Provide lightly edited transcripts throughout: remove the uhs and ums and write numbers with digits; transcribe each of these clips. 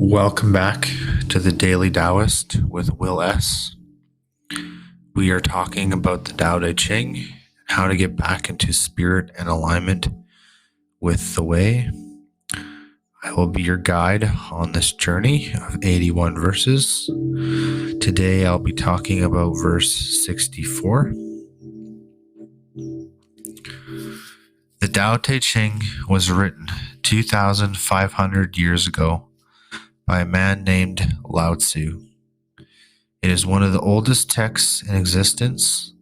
Welcome back to the Daily Taoist with Will S. We are talking about the Tao Te Ching and how to get back into spirit and alignment with the way. I will be your guide on this journey of 81 verses. Today I'll be talking about verse 64. The Tao Te Ching was written 2,500 years ago by a man named Lao-Tzu. It is one of the oldest texts in existence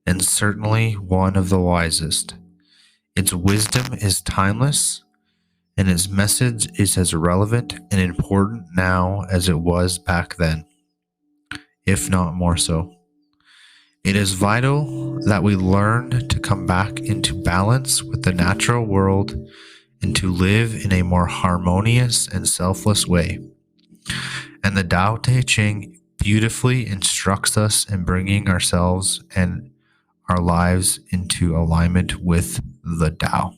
and certainly one of the wisest. Its wisdom is timeless, and its message is as relevant and important now as it was back then, if not more so. It is vital that we learn to come back into balance with the natural world and to live in a more harmonious and selfless way. And the Tao Te Ching beautifully instructs us in bringing ourselves and our lives into alignment with the Tao.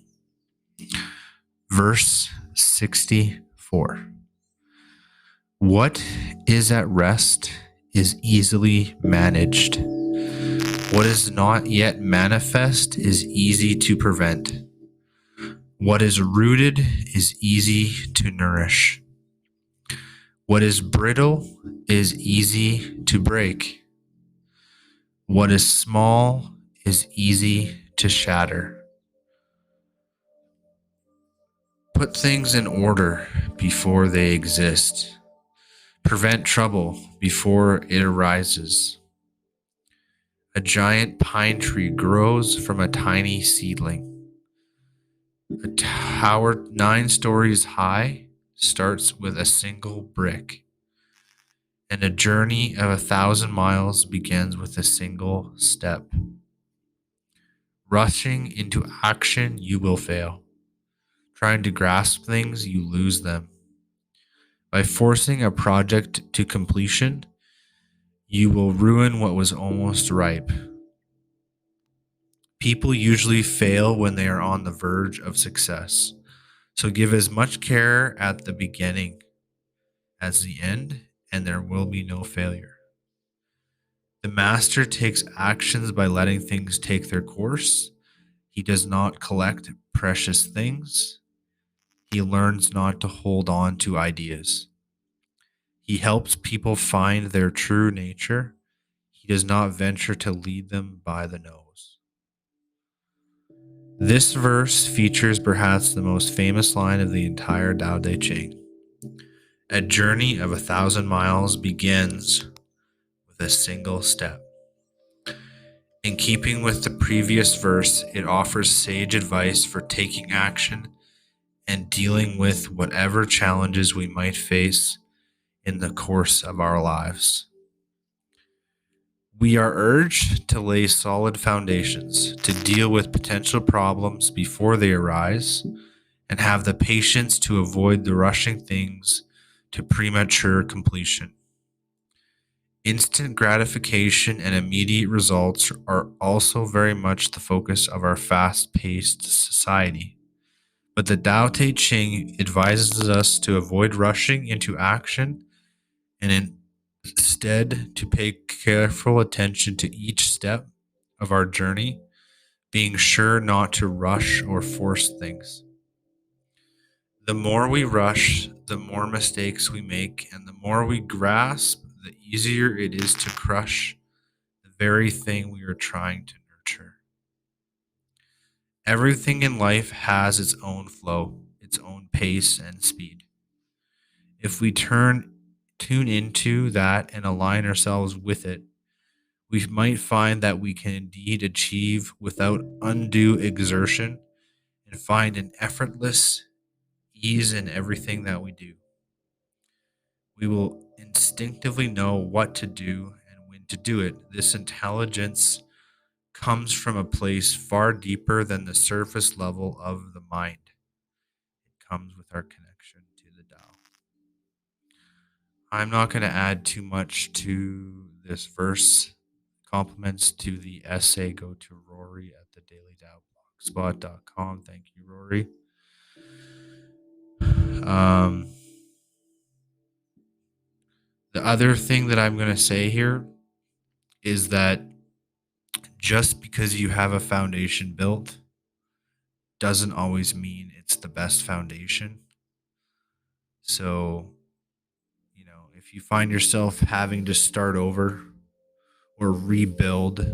Verse 64. What is at rest is easily managed. What is not yet manifest is easy to prevent. What is rooted is easy to nourish. What is brittle is easy to break. What is small is easy to shatter. Put things in order before they exist. Prevent trouble before it arises. A giant pine tree grows from a tiny seedling. A tower 9 stories high starts with a single brick. And a journey of 1,000 miles begins with a single step. Rushing into action, you will fail. Trying to grasp things, you lose them. By forcing a project to completion, you will ruin what was almost ripe. People usually fail when they are on the verge of success. So give as much care at the beginning as the end, and there will be no failure. The master takes actions by letting things take their course. He does not collect precious things. He learns not to hold on to ideas. He helps people find their true nature. He does not venture to lead them by the nose. This verse features perhaps the most famous line of the entire Tao Te Ching. A journey of 1,000 miles begins with a single step. In keeping with the previous verse, it offers sage advice for taking action and dealing with whatever challenges we might face in the course of our lives. We are urged to lay solid foundations, to deal with potential problems before they arise, and have the patience to avoid the rushing things to premature completion. Instant gratification and immediate results are also very much the focus of our fast-paced society. But the Tao Te Ching advises us to avoid rushing into action and instead to pay careful attention to each step of our journey, being sure not to rush or force things. The more we rush, the more mistakes we make, and the more we grasp, the easier it is to crush the very thing we are trying to nurture. Everything in life has its own flow, its own pace and speed. If we tune into that and align ourselves with it, we might find that we can indeed achieve without undue exertion and find an effortless ease in everything that we do. We will instinctively know what to do and when to do it. This intelligence comes from a place far deeper than the surface level of the mind. It comes with our connection to the Tao. I'm not going to add too much to this verse. Compliments to the essay go to Rory at the dailytaoistblogspot.com. Thank you, Rory. Um, other thing that I'm going to say here is that just because you have a foundation built doesn't always mean it's the best foundation. So, if you find yourself having to start over or rebuild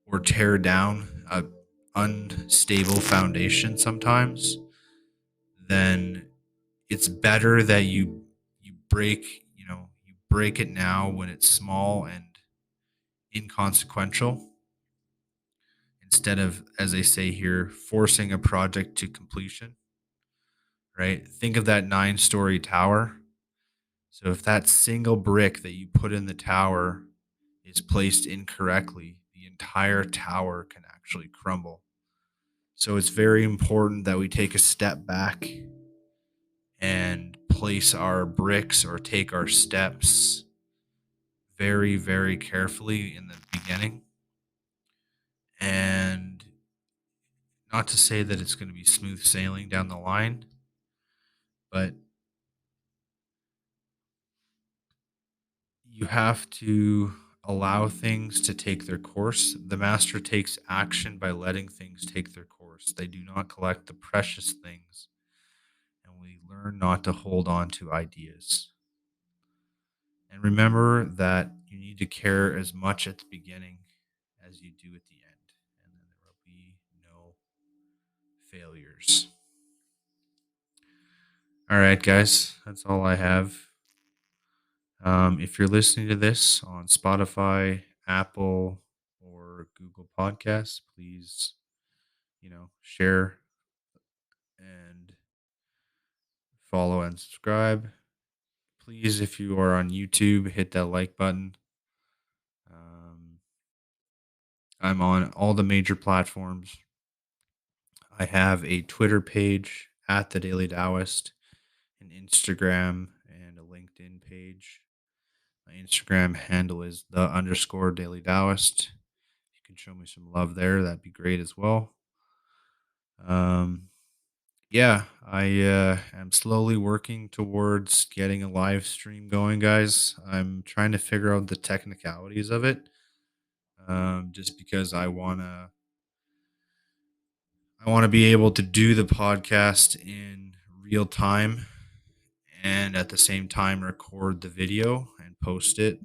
or tear down a unstable foundation sometimes, then it's better that you break it now when it's small and inconsequential, instead of, as they say here, forcing a project to completion, right? Think of that 9-story tower. So if that single brick that you put in the tower is placed incorrectly, the entire tower can actually crumble. So it's very important that we take a step back and place our bricks or take our steps very, very carefully in the beginning. And not to say that it's going to be smooth sailing down the line, but you have to allow things to take their course. The master takes action by letting things take their course. They do not collect the precious things, and we learn not to hold on to ideas. And remember that you need to care as much at the beginning as you do at the end, and then there will be no failures. All right, guys, that's all I have. If you're listening to this on Spotify, Apple, or Google Podcasts, please, share and follow and subscribe. Please, if you are on YouTube, hit that like button. I'm on all the major platforms. I have a Twitter page at the Daily Taoist, an Instagram, and a LinkedIn page. My Instagram handle is _Daily Taoist. You can show me some love there. That'd be great as well. Yeah, I am slowly working towards getting a live stream going, guys. I'm trying to figure out the technicalities of it, just because I want to be able to do the podcast in real time and at the same time record the video and post it.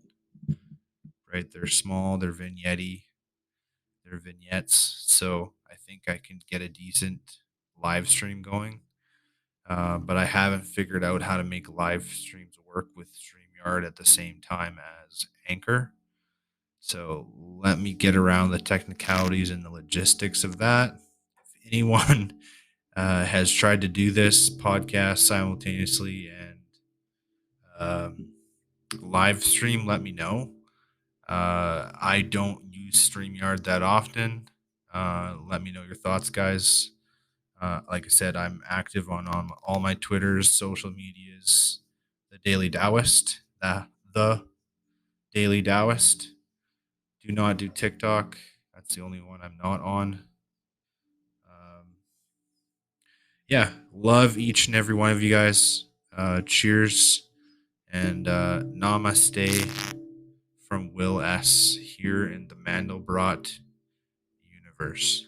Right, they're small, they're vignettes, so I think I can get a decent live stream going. But I haven't figured out how to make live streams work with StreamYard at the same time as Anchor. So let me get around the technicalities and the logistics of that. If anyone has tried to do this podcast simultaneously and live stream, let me know. I don't use StreamYard that often. Let me know your thoughts, guys. Like I said, I'm active on all my Twitters, social medias, the Daily Taoist, the Daily Taoist. Do not do TikTok. That's the only one I'm not on. Yeah, love each and every one of you guys. Cheers and namaste from Will S. here in the Mandelbrot universe.